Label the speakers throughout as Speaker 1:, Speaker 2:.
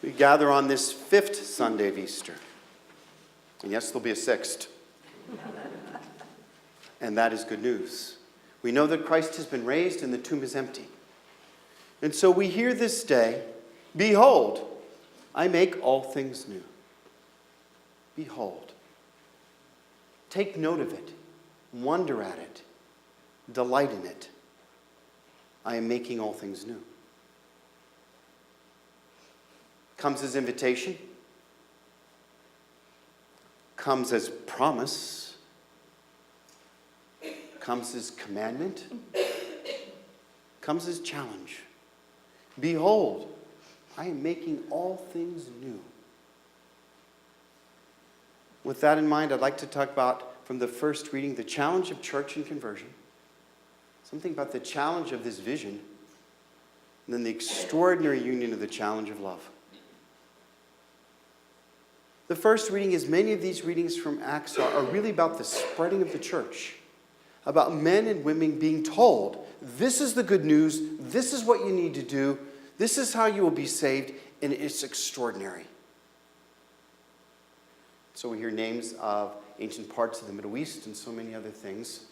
Speaker 1: We gather on this 5th Sunday of Easter. And yes, there'll be a 6th. And that is good news. We know that Christ has been raised and the tomb is empty. And so we hear this day, behold, I make all things new. Behold. Take note of it. Wonder at it. Delight in it. I am making all things new. Comes as invitation. Comes as promise. Comes as commandment. Comes as challenge. Behold, I am making all things new. With that in mind, I'd like to talk about, from the first reading, the challenge of church and conversion. Something about the challenge of this vision. And then the extraordinary union of the challenge of love. The first reading, as many of these readings from Acts are really about the spreading of the church. About men and women being told, this is the good news, this is what you need to do, this is how you will be saved, and it's extraordinary. So we hear names of ancient parts of the Middle East and so many other things.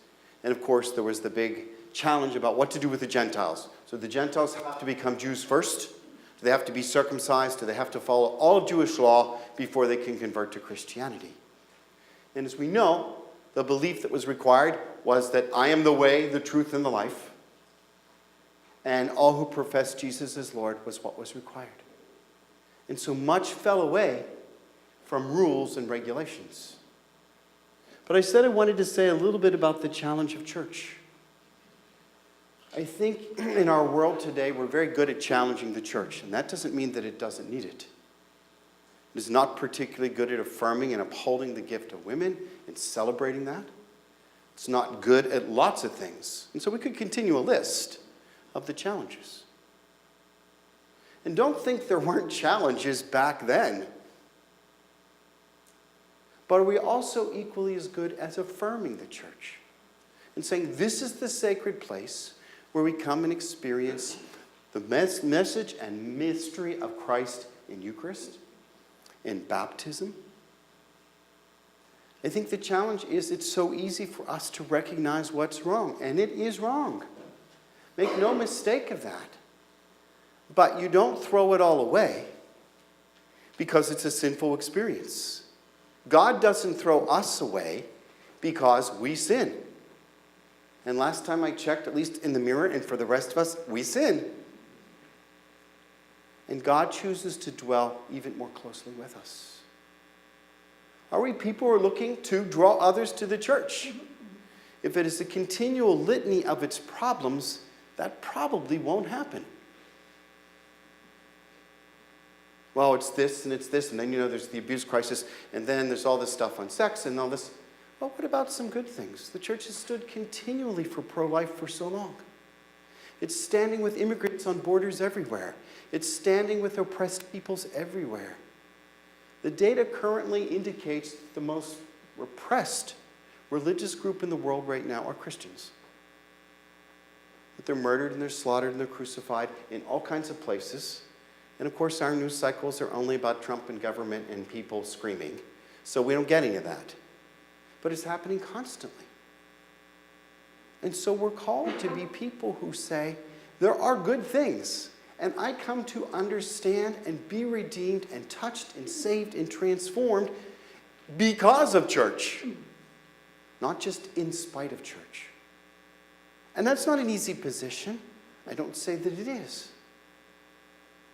Speaker 1: And of course, there was the big challenge about what to do with the Gentiles. So the Gentiles have to become Jews first. Do they have to be circumcised? Do they have to follow all of Jewish law before they can convert to Christianity? And as we know, the belief that was required was that I am the way, the truth, and the life. And all who profess Jesus as Lord was what was required. And so much fell away from rules and regulations. But I said I wanted to say a little bit about the challenge of church. I think in our world today, we're very good at challenging the church. And that doesn't mean that it doesn't need it. It is not particularly good at affirming and upholding the gift of women and celebrating that. It's not good at lots of things. And so we could continue a list of the challenges. And don't think there weren't challenges back then. But are we also equally as good as affirming the church and saying this is the sacred place where we come and experience the message and mystery of Christ in Eucharist, in baptism? I think the challenge is it's so easy for us to recognize what's wrong, and it is wrong. Make no mistake of that. But you don't throw it all away because it's a sinful experience. God doesn't throw us away because we sin. And last time I checked, at least in the mirror, and for the rest of us, we sin. And God chooses to dwell even more closely with us. Are we people who are looking to draw others to the church? If it is a continual litany of its problems, that probably won't happen. Well, it's this, and then there's the abuse crisis, and then there's all this stuff on sex and all this. Well, what about some good things? The church has stood continually for pro-life for so long. It's standing with immigrants on borders everywhere. It's standing with oppressed peoples everywhere. The data currently indicates the most repressed religious group in the world right now are Christians. That they're murdered and they're slaughtered and they're crucified in all kinds of places. And of course, our news cycles are only about Trump and government and people screaming. So we don't get any of that. But it's happening constantly. And so we're called to be people who say, there are good things. And I come to understand and be redeemed and touched and saved and transformed because of church. Not just in spite of church. And that's not an easy position. I don't say that it is.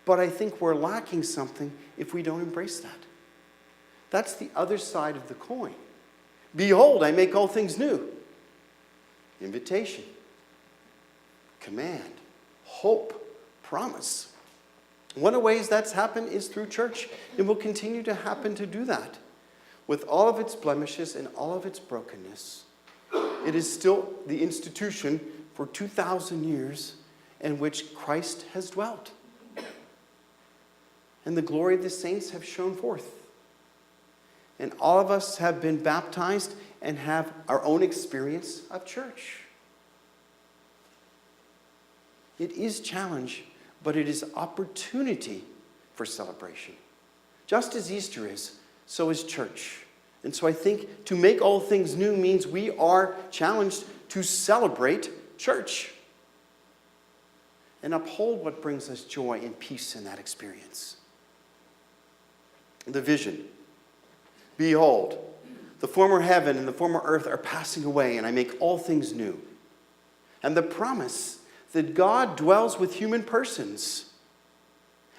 Speaker 1: But I think we're lacking something if we don't embrace that. That's the other side of the coin. Behold, I make all things new. Invitation, command, hope, promise. One of the ways that's happened is through church. It will continue to happen to do that. With all of its blemishes and all of its brokenness, it is still the institution for 2,000 years in which Christ has dwelt. And the glory of the saints have shone forth. And all of us have been baptized and have our own experience of church. It is challenge, but it is opportunity for celebration. Just as Easter is, so is church. And so I think to make all things new means we are challenged to celebrate church and uphold what brings us joy and peace in that experience. The vision. Behold, the former heaven and the former earth are passing away, and I make all things new. And the promise that God dwells with human persons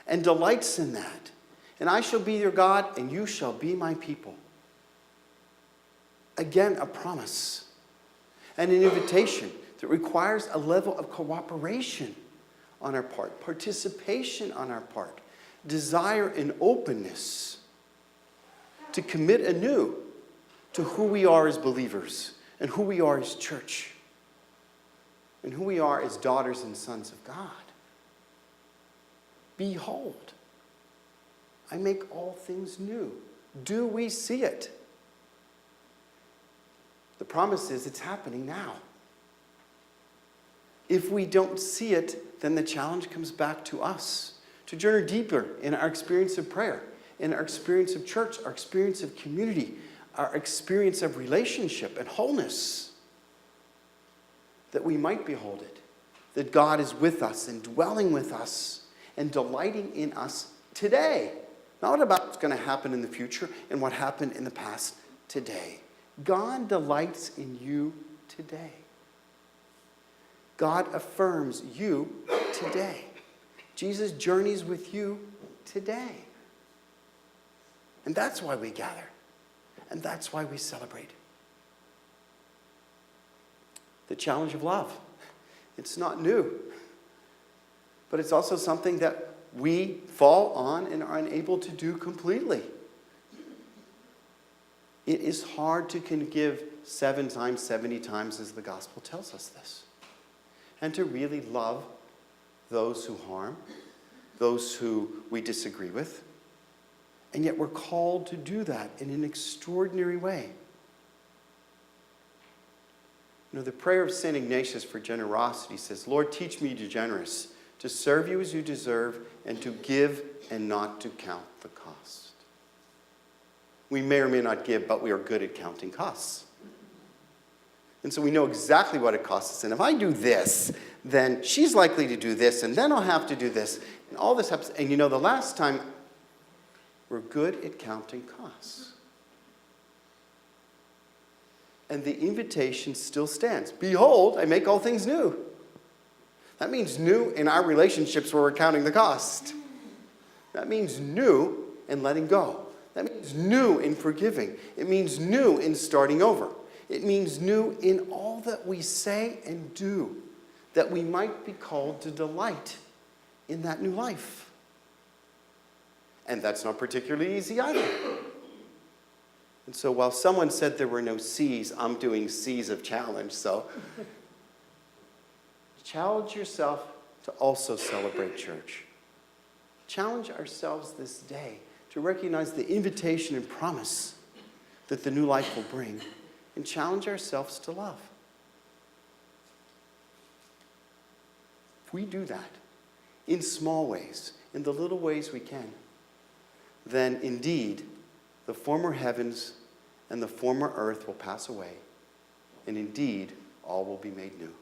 Speaker 1: and delights in that. And I shall be your God, and you shall be my people. Again, a promise and an invitation that requires a level of cooperation on our part, participation on our part, desire and openness to commit anew to who we are as believers and who we are as church and who we are as daughters and sons of God. Behold, I make all things new. Do we see it? The promise is it's happening now. If we don't see it, then the challenge comes back to us to journey deeper in our experience of prayer, in our experience of church, our experience of community, our experience of relationship and wholeness, that we might behold it, that God is with us and dwelling with us and delighting in us today. Not about what's going to happen in the future and what happened in the past, today. God delights in you today. God affirms you today. Jesus journeys with you today. And that's why we gather. And that's why we celebrate. The challenge of love. It's not new. But it's also something that we fall on and are unable to do completely. It is hard to give 7 times, 70 times as the gospel tells us this. And to really love those who harm, those who we disagree with. And yet we're called to do that in an extraordinary way. You know, the prayer of St. Ignatius for generosity says, Lord, teach me to be generous, to serve you as you deserve, and to give and not to count the cost. We may or may not give, but we are good at counting costs. And so we know exactly what it costs us. And if I do this, then she's likely to do this, and then I'll have to do this. And all this happens. And you know, the last time, we're good at counting costs. And the invitation still stands. Behold, I make all things new. That means new in our relationships where we're counting the cost. That means new in letting go. That means new in forgiving. It means new in starting over. It means new in all that we say and do, that we might be called to delight in that new life. And that's not particularly easy either. And so while someone said there were no C's, I'm doing C's of challenge. So challenge yourself to also celebrate church. Challenge ourselves this day to recognize the invitation and promise that the new life will bring, and challenge ourselves to love. If we do that in small ways, in the little ways we can, then indeed the former heavens and the former earth will pass away, and indeed all will be made new.